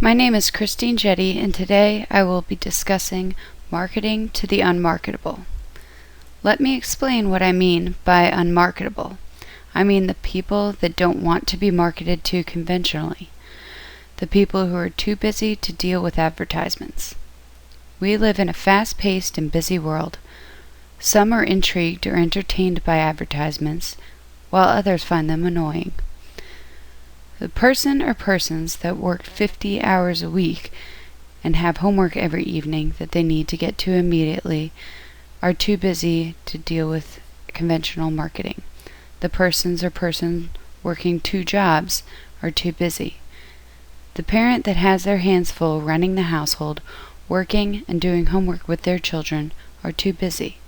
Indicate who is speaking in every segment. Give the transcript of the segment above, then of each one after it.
Speaker 1: My name is Christine Jetty, and today I will be discussing marketing to the unmarketable. Let me explain what I mean by unmarketable. I mean the people that don't want to be marketed to conventionally, the people who are too busy to deal with advertisements. We live in a fast-paced and busy world. Some are intrigued or entertained by advertisements, while others find them annoying. The person or persons that work 50 hours a week and have homework every evening that they need to get to immediately are too busy to deal with conventional marketing. The persons or person working 2 jobs are too busy. The parent that has their hands full running the household, working and doing homework with their children are too busy.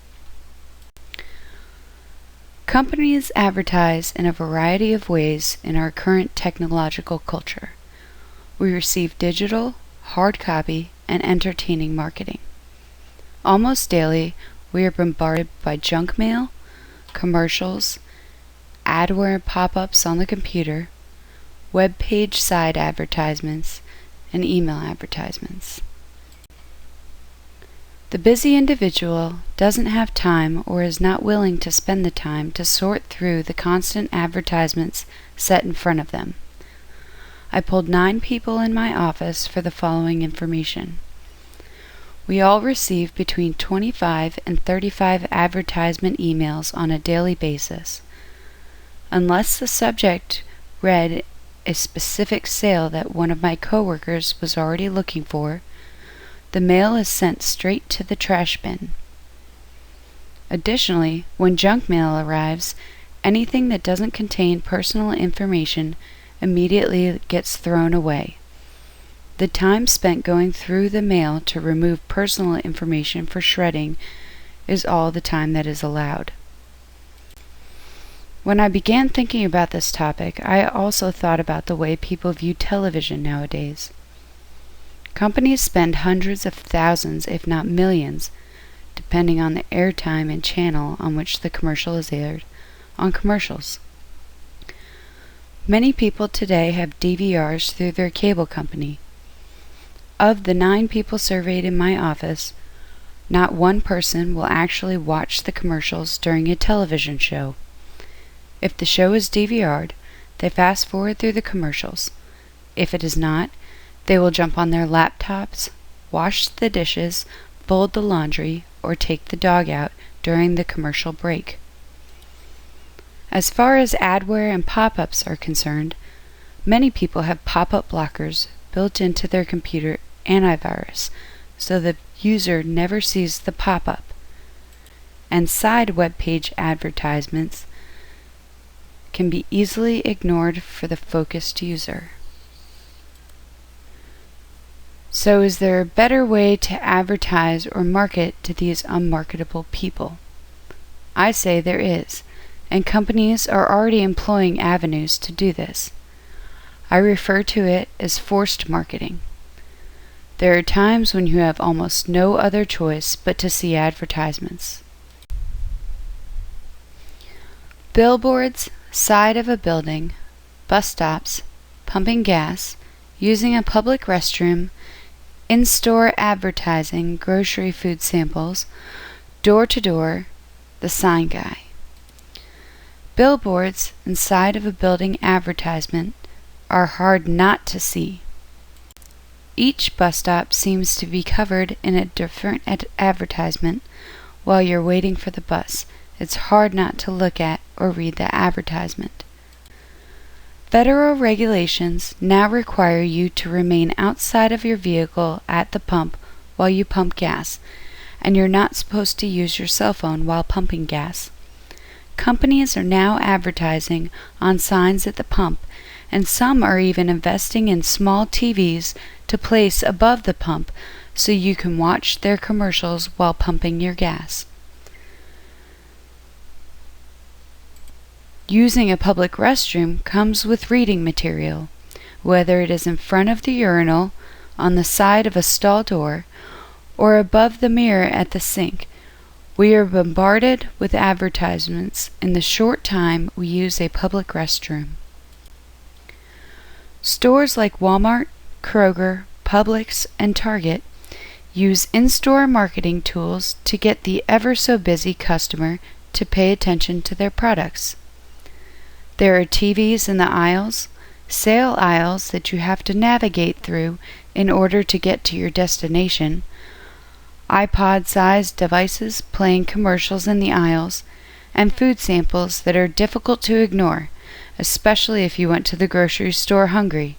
Speaker 1: Companies advertise in a variety of ways in our current technological culture. We receive digital, hard copy, and entertaining marketing. Almost daily, we are bombarded by junk mail, commercials, adware pop-ups on the computer, web page side advertisements, and email advertisements. The busy individual doesn't have time or is not willing to spend the time to sort through the constant advertisements set in front of them. I polled 9 people in my office for the following information. We all receive between 25 and 35 advertisement emails on a daily basis. Unless the subject read a specific sale that one of my coworkers was already looking for, the mail is sent straight to the trash bin. Additionally, when junk mail arrives, anything that doesn't contain personal information immediately gets thrown away. The time spent going through the mail to remove personal information for shredding is all the time that is allowed. When I began thinking about this topic, I also thought about the way people view television nowadays. Companies spend hundreds of thousands, if not millions, depending on the airtime and channel on which the commercial is aired, on commercials. Many people today have DVRs through their cable company. Of the 9 people surveyed in my office, not one person will actually watch the commercials during a television show. If the show is DVR'd, they fast forward through the commercials. If it is not, they will jump on their laptops, wash the dishes, fold the laundry, or take the dog out during the commercial break. As far as adware and pop-ups are concerned, many people have pop-up blockers built into their computer antivirus so the user never sees the pop-up, and side web page advertisements can be easily ignored for the focused user. So is there a better way to advertise or market to these unmarketable people? I say there is, and companies are already employing avenues to do this. I refer to it as forced marketing. There are times when you have almost no other choice but to see advertisements. Billboards, side of a building, bus stops, pumping gas, using a public restroom, in-store advertising, grocery food samples, door-to-door, the sign guy. Billboards inside of a building advertisement are hard not to see. Each bus stop seems to be covered in a different advertisement while you're waiting for the bus. It's hard not to look at or read the advertisement. Federal regulations now require you to remain outside of your vehicle at the pump while you pump gas, and you're not supposed to use your cell phone while pumping gas. Companies are now advertising on signs at the pump, and some are even investing in small TVs to place above the pump so you can watch their commercials while pumping your gas. Using a public restroom comes with reading material, whether it is in front of the urinal, on the side of a stall door, or above the mirror at the sink. We are bombarded with advertisements in the short time we use a public restroom. Stores like Walmart, Kroger, Publix, and Target use in-store marketing tools to get the ever-so-busy customer to pay attention to their products. There are TVs in the aisles, sale aisles that you have to navigate through in order to get to your destination, iPod-sized devices playing commercials in the aisles, and food samples that are difficult to ignore, especially if you went to the grocery store hungry.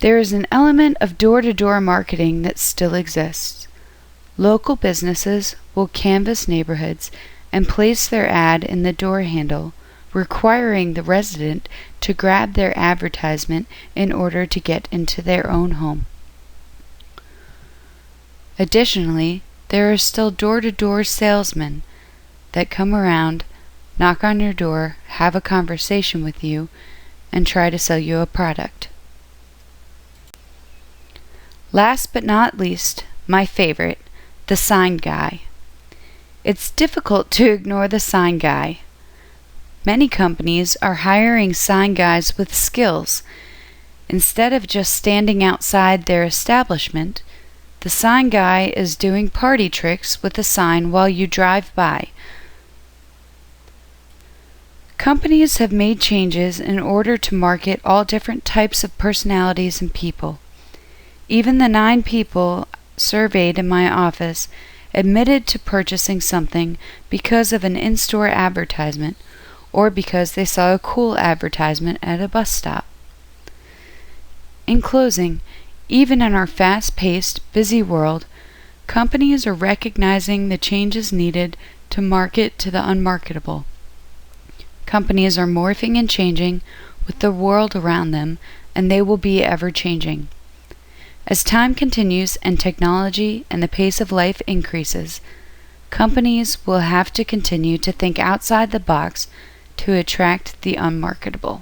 Speaker 1: There is an element of door-to-door marketing that still exists. Local businesses will canvass neighborhoods and place their ad in the door handle, requiring the resident to grab their advertisement in order to get into their own home. Additionally, there are still door-to-door salesmen that come around, knock on your door, have a conversation with you, and try to sell you a product. Last but not least, my favorite, the sign guy. It's difficult to ignore the sign guy. Many companies are hiring sign guys with skills. Instead of just standing outside their establishment, the sign guy is doing party tricks with a sign while you drive by. Companies have made changes in order to market all different types of personalities and people. Even the 9 people surveyed in my office admitted to purchasing something because of an in-store advertisement or because they saw a cool advertisement at a bus stop. In closing, even in our fast-paced, busy world, companies are recognizing the changes needed to market to the unmarketable. Companies are morphing and changing with the world around them, and they will be ever-changing. As time continues and technology and the pace of life increases, companies will have to continue to think outside the box to attract the unmarketable.